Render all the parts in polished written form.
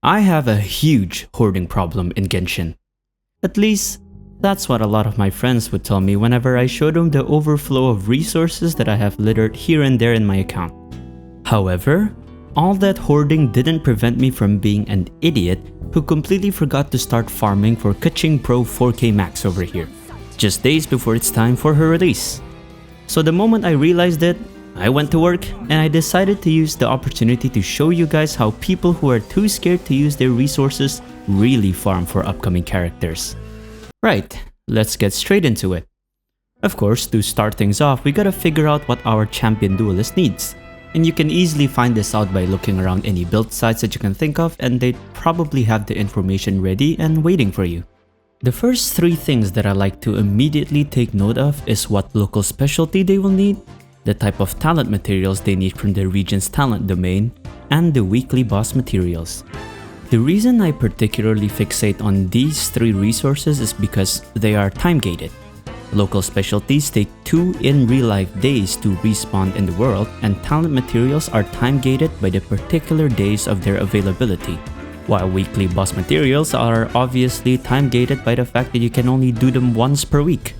I have a huge hoarding problem in Genshin. At least, that's what a lot of my friends would tell me whenever I showed them the overflow of resources that I have littered here and there in my account. However, all that hoarding didn't prevent me from being an idiot who completely forgot to start farming for Keqing Pro 4K Max over here, just days before it's time for her release. So the moment I realized it, I went to work and I decided to use the opportunity to show you guys how people who are too scared to use their resources really farm for upcoming characters. Right, let's get straight into it. Of course, to start things off, we gotta figure out what our champion duelist needs. And you can easily find this out by looking around any build sites that you can think of, and they'd probably have the information ready and waiting for you. The first three things that I like to immediately take note of is what local specialty they will need, the type of talent materials they need from the region's talent domain, and the weekly boss materials. The reason I particularly fixate on these three resources is because they are time-gated. Local specialties take 2 in real-life days to respawn in the world, and talent materials are time-gated by the particular days of their availability, while weekly boss materials are obviously time-gated by the fact that you can only do them once per week.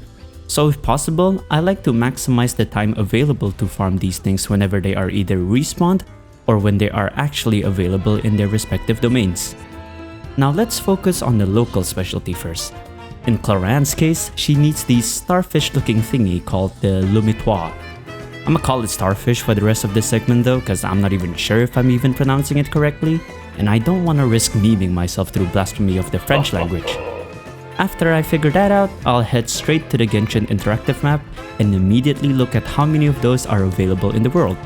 So if possible, I like to maximize the time available to farm these things whenever they are either respawned or when they are actually available in their respective domains. Now let's focus on the local specialty first. In Claran's case, she needs the starfish-looking thingy called the lumitoir. I'ma call it starfish for the rest of this segment though, cause I'm not even sure if I'm even pronouncing it correctly, and I don't wanna risk memeing myself through blasphemy of the French language. After I figure that out, I'll head straight to the Genshin interactive map and immediately look at how many of those are available in the world.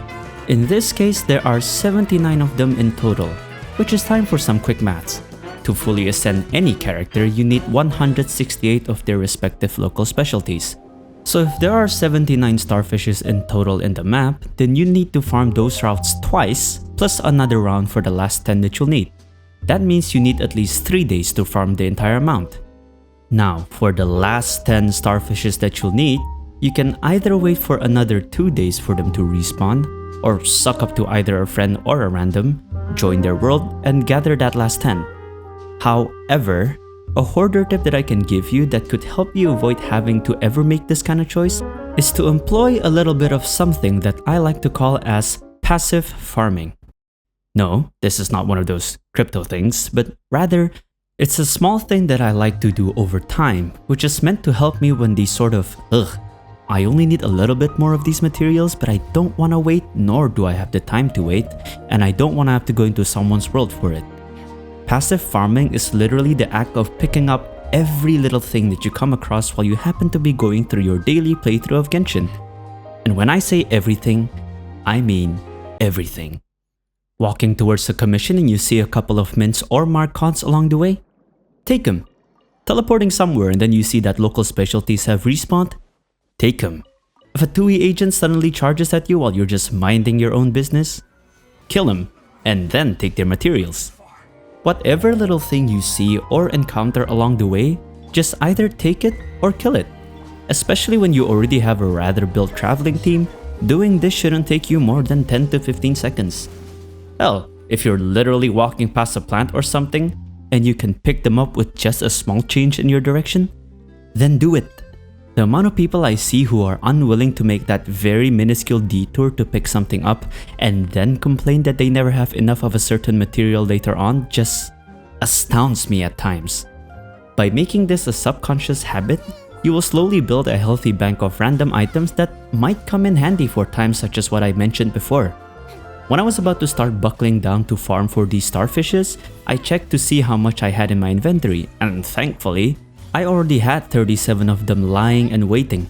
In this case, there are 79 of them in total, which is time for some quick maths. To fully ascend any character, you need 168 of their respective local specialties. So if there are 79 starfishes in total in the map, then you need to farm those routes twice, plus another round for the last 10 that you'll need. That means you need at least 3 days to farm the entire amount. Now, for the last 10 starfishes that you'll need, you can either wait for another 2 days for them to respawn, or suck up to either a friend or a random, join their world, and gather that last 10. However, a hoarder tip that I can give you that could help you avoid having to ever make this kind of choice is to employ a little bit of something that I like to call as passive farming. No, this is not one of those crypto things, but rather, it's a small thing that I like to do over time, which is meant to help me when these sort of, I only need a little bit more of these materials, but I don't want to wait, nor do I have the time to wait, and I don't want to have to go into someone's world for it. Passive farming is literally the act of picking up every little thing that you come across while you happen to be going through your daily playthrough of Genshin. And when I say everything, I mean everything. Walking towards a commission and you see a couple of mints or marcons along the way? Take them. Teleporting somewhere and then you see that local specialties have respawned? Take them. If a 2E agent suddenly charges at you while you're just minding your own business? Kill him, and then take their materials. Whatever little thing you see or encounter along the way, just either take it or kill it. Especially when you already have a rather built traveling team, doing this shouldn't take you more than 10 to 15 seconds. Hell, if you're literally walking past a plant or something, and you can pick them up with just a small change in your direction, then do it. The amount of people I see who are unwilling to make that very minuscule detour to pick something up and then complain that they never have enough of a certain material later on just astounds me at times. By making this a subconscious habit, you will slowly build a healthy bank of random items that might come in handy for times such as what I mentioned before. When I was about to start buckling down to farm for these starfishes, I checked to see how much I had in my inventory, and thankfully, I already had 37 of them lying and waiting.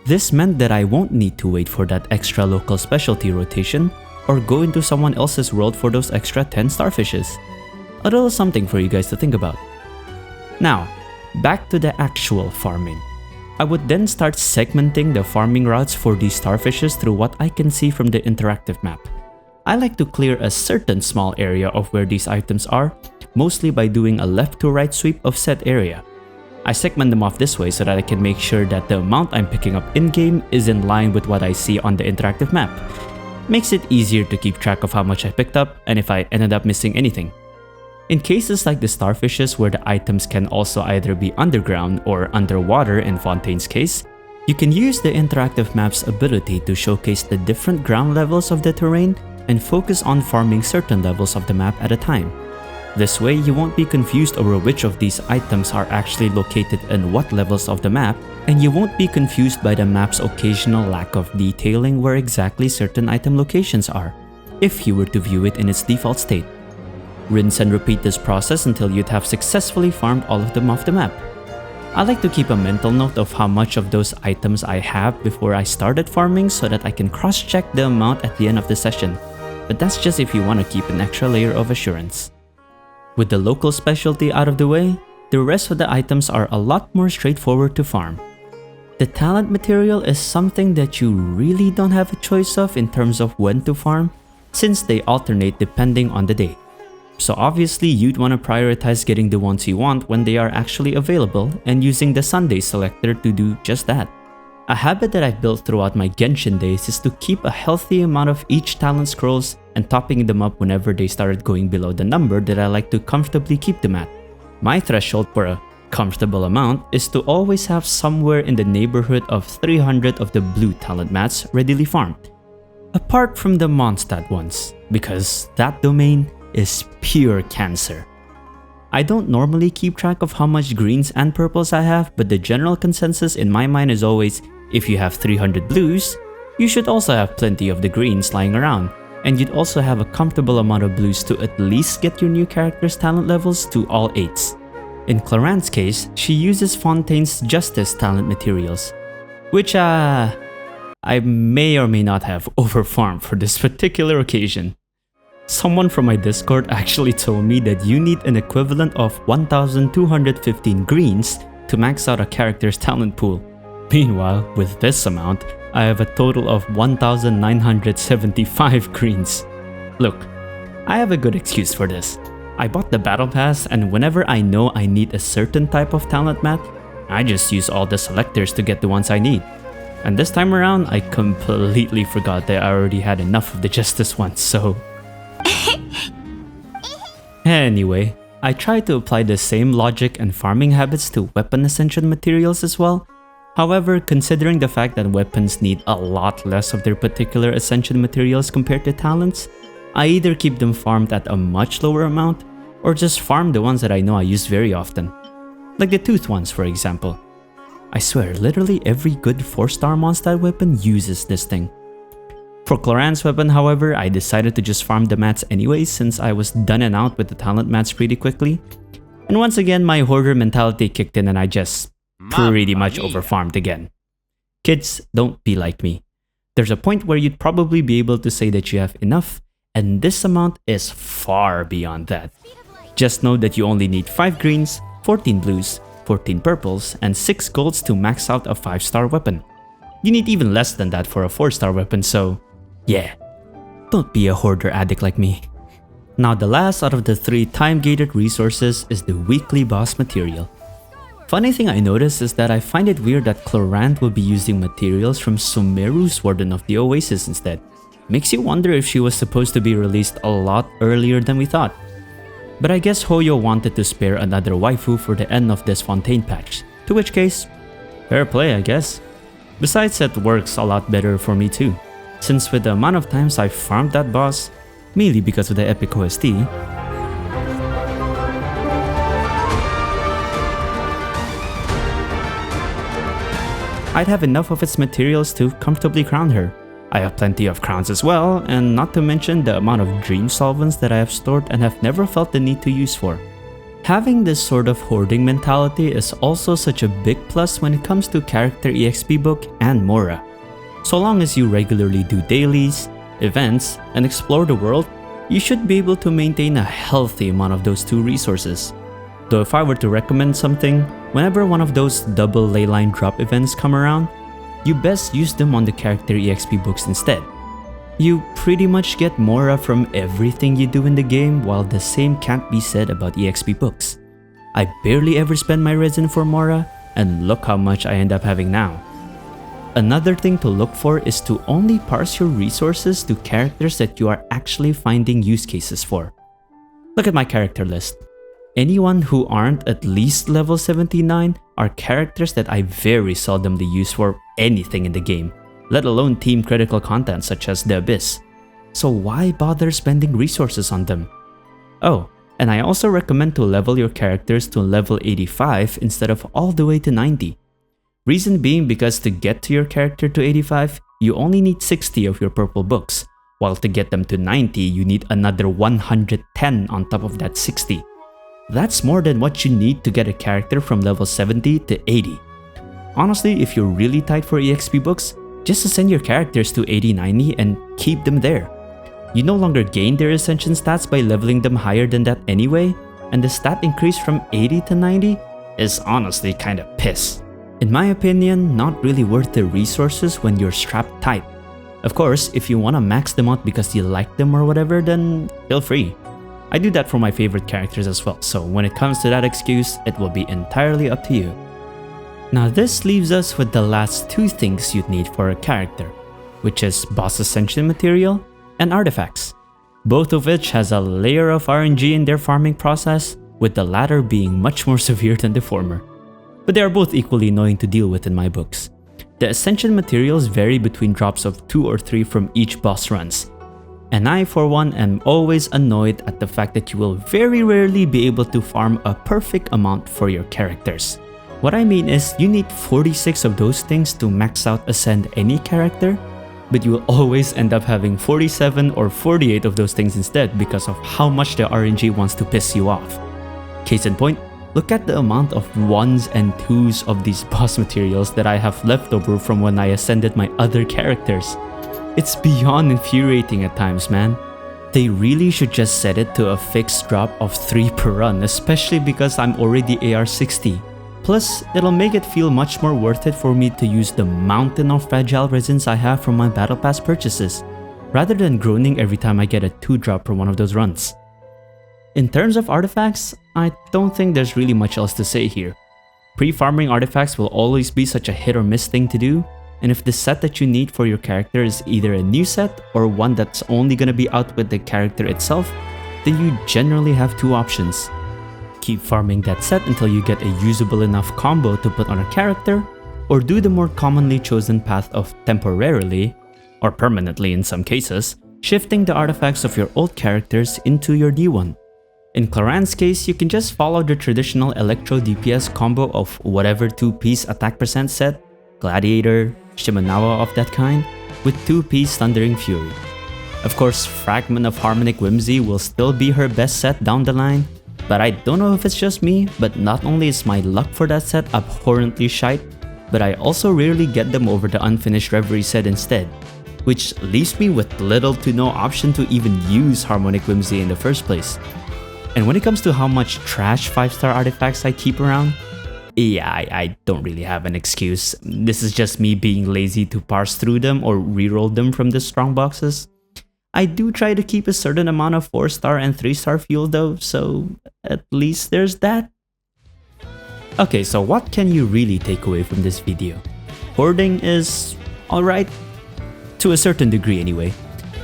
This meant that I won't need to wait for that extra local specialty rotation or go into someone else's world for those extra 10 starfishes. A little something for you guys to think about. Now, back to the actual farming. I would then start segmenting the farming routes for these starfishes through what I can see from the interactive map. I like to clear a certain small area of where these items are, mostly by doing a left to right sweep of said area. I segment them off this way so that I can make sure that the amount I'm picking up in-game is in line with what I see on the interactive map. Makes it easier to keep track of how much I picked up and if I ended up missing anything. In cases like the starfishes where the items can also either be underground or underwater in Fontaine's case, you can use the interactive map's ability to showcase the different ground levels of the terrain and focus on farming certain levels of the map at a time. This way, you won't be confused over which of these items are actually located in what levels of the map, and you won't be confused by the map's occasional lack of detailing where exactly certain item locations are, if you were to view it in its default state. Rinse and repeat this process until you'd have successfully farmed all of them off the map. I like to keep a mental note of how much of those items I have before I started farming so that I can cross-check the amount at the end of the session, but that's just if you want to keep an extra layer of assurance. With the local specialty out of the way, the rest of the items are a lot more straightforward to farm. The talent material is something that you really don't have a choice of in terms of when to farm, since they alternate depending on the day. So obviously you'd want to prioritize getting the ones you want when they are actually available and using the Sunday selector to do just that. A habit that I've built throughout my Genshin days is to keep a healthy amount of each talent scrolls and topping them up whenever they started going below the number that I like to comfortably keep them at. My threshold for a comfortable amount is to always have somewhere in the neighborhood of 300 of the blue talent mats readily farmed. Apart from the Mondstadt ones, because that domain is pure cancer. I don't normally keep track of how much greens and purples I have, but the general consensus in my mind is always, if you have 300 blues, you should also have plenty of the greens lying around, and you'd also have a comfortable amount of blues to at least get your new character's talent levels to all 8s. In Cloran's case, she uses Fontaine's Justice talent materials, which I may or may not have overfarmed for this particular occasion. Someone from my Discord actually told me that you need an equivalent of 1,215 greens to max out a character's talent pool. Meanwhile, with this amount, I have a total of 1,975 greens. Look, I have a good excuse for this. I bought the battle pass, and whenever I know I need a certain type of talent mat, I just use all the selectors to get the ones I need. And this time around, I completely forgot that I already had enough of the Justice ones, so... Anyway, I try to apply the same logic and farming habits to weapon ascension materials as well. However, considering the fact that weapons need a lot less of their particular ascension materials compared to talents, I either keep them farmed at a much lower amount, or just farm the ones that I know I use very often. Like the tooth ones, for example. I swear, literally every good 4-star Mondstadt weapon uses this thing. For Cloran's weapon, however, I decided to just farm the mats anyways since I was done and out with the talent mats pretty quickly. And once again, my hoarder mentality kicked in and I just pretty much overfarmed again. Kids, don't be like me. There's a point where you'd probably be able to say that you have enough, and this amount is far beyond that. Just know that you only need 5 greens, 14 blues, 14 purples, and 6 golds to max out a 5-star weapon. You need even less than that for a 4-star weapon, so yeah, don't be a hoarder addict like me. Now the last out of the 3 time-gated resources is the weekly boss material. Funny thing I noticed is that I find it weird that Cloran will be using materials from Sumeru's Warden of the Oasis instead. Makes you wonder if she was supposed to be released a lot earlier than we thought. But I guess Hoyo wanted to spare another waifu for the end of this Fontaine patch, to which case, fair play I guess. Besides, that works a lot better for me too, since with the amount of times I farmed that boss, mainly because of the epic OST, I'd have enough of its materials to comfortably crown her. I have plenty of crowns as well, and not to mention the amount of dream solvents that I have stored and have never felt the need to use for. Having this sort of hoarding mentality is also such a big plus when it comes to character EXP book and Mora. So long as you regularly do dailies, events, and explore the world, you should be able to maintain a healthy amount of those 2 resources. Though if I were to recommend something, whenever one of those double leyline drop events come around, you best use them on the character EXP books instead. You pretty much get Mora from everything you do in the game, while the same can't be said about EXP books. I barely ever spend my resin for Mora, and look how much I end up having now. Another thing to look for is to only parse your resources to characters that you are actually finding use cases for. Look at my character list. Anyone who aren't at least level 79 are characters that I very seldomly use for anything in the game, let alone team critical content such as the Abyss. So why bother spending resources on them? Oh, and I also recommend to level your characters to level 85 instead of all the way to 90. Reason being because to get to your character to 85, you only need 60 of your purple books, while to get them to 90, you need another 110 on top of that 60. That's more than what you need to get a character from level 70 to 80. Honestly, if you're really tight for EXP books, just ascend your characters to 80-90 and keep them there. You no longer gain their ascension stats by leveling them higher than that anyway, and the stat increase from 80 to 90 is honestly kinda piss. In my opinion, not really worth the resources when you're strapped tight. Of course, if you wanna max them out because you like them or whatever, then feel free. I do that for my favorite characters as well, so when it comes to that excuse, it will be entirely up to you. Now this leaves us with the last two things you'd need for a character, which is boss ascension material and artifacts, both of which has a layer of RNG in their farming process, with the latter being much more severe than the former. But they are both equally annoying to deal with in my books. The ascension materials vary between drops of 2 or 3 from each boss runs, and I for one am always annoyed at the fact that you will very rarely be able to farm a perfect amount for your characters. What I mean is you need 46 of those things to max out ascend any character, but you will always end up having 47 or 48 of those things instead because of how much the RNG wants to piss you off. Case in point, look at the amount of 1s and 2s of these boss materials that I have left over from when I ascended my other characters. It's beyond infuriating at times, man. They really should just set it to a fixed drop of 3 per run, especially because I'm already AR 60. Plus, it'll make it feel much more worth it for me to use the mountain of fragile resins I have from my battle pass purchases, rather than groaning every time I get a 2 drop for one of those runs. In terms of artifacts, I don't think there's really much else to say here. Pre-farming artifacts will always be such a hit or miss thing to do, and if the set that you need for your character is either a new set or one that's only gonna be out with the character itself, then you generally have 2 options. Keep farming that set until you get a usable enough combo to put on a character, or do the more commonly chosen path of temporarily, or permanently in some cases, shifting the artifacts of your old characters into your new one. In Claran's case, you can just follow the traditional Electro DPS combo of whatever 2-piece attack percent set, Gladiator, Shimenawa of that kind, with 2-piece Thundering Fury. Of course, Fragment of Harmonic Whimsy will still be her best set down the line, but I don't know if it's just me, but not only is my luck for that set abhorrently shite, but I also rarely get them over the Unfinished Reverie set instead, which leaves me with little to no option to even use Harmonic Whimsy in the first place. And when it comes to how much trash 5-star artifacts I keep around, yeah, I don't really have an excuse. This is just me being lazy to parse through them or reroll them from the strong boxes. I do try to keep a certain amount of 4-star and 3-star fuel though, so at least there's that. Okay, so what can you really take away from this video? Hoarding is alright, to a certain degree anyway.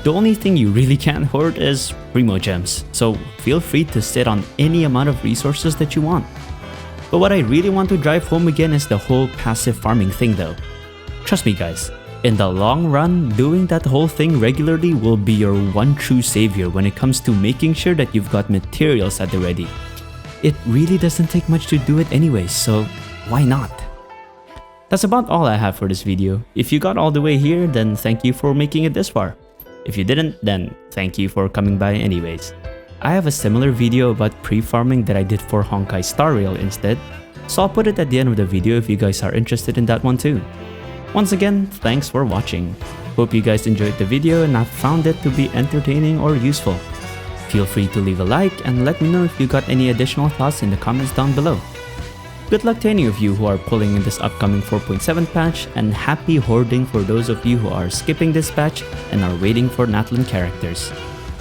The only thing you really can't hoard is Primo Gems, so feel free to sit on any amount of resources that you want. But what I really want to drive home again is the whole passive farming thing though. Trust me guys, in the long run, doing that whole thing regularly will be your one true savior when it comes to making sure that you've got materials at the ready. It really doesn't take much to do it anyway, so why not? That's about all I have for this video. If you got all the way here, then thank you for making it this far. If you didn't, then thank you for coming by anyways. I have a similar video about pre-farming that I did for Honkai Star Rail instead, so I'll put it at the end of the video if you guys are interested in that one too. Once again, thanks for watching. Hope you guys enjoyed the video and have found it to be entertaining or useful. Feel free to leave a like and let me know if you got any additional thoughts in the comments down below. Good luck to any of you who are pulling in this upcoming 4.7 patch, and happy hoarding for those of you who are skipping this patch and are waiting for Natlan characters.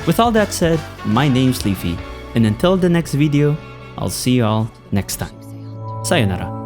With all that said, my name's Leafy, and until the next video, I'll see you all next time. Sayonara.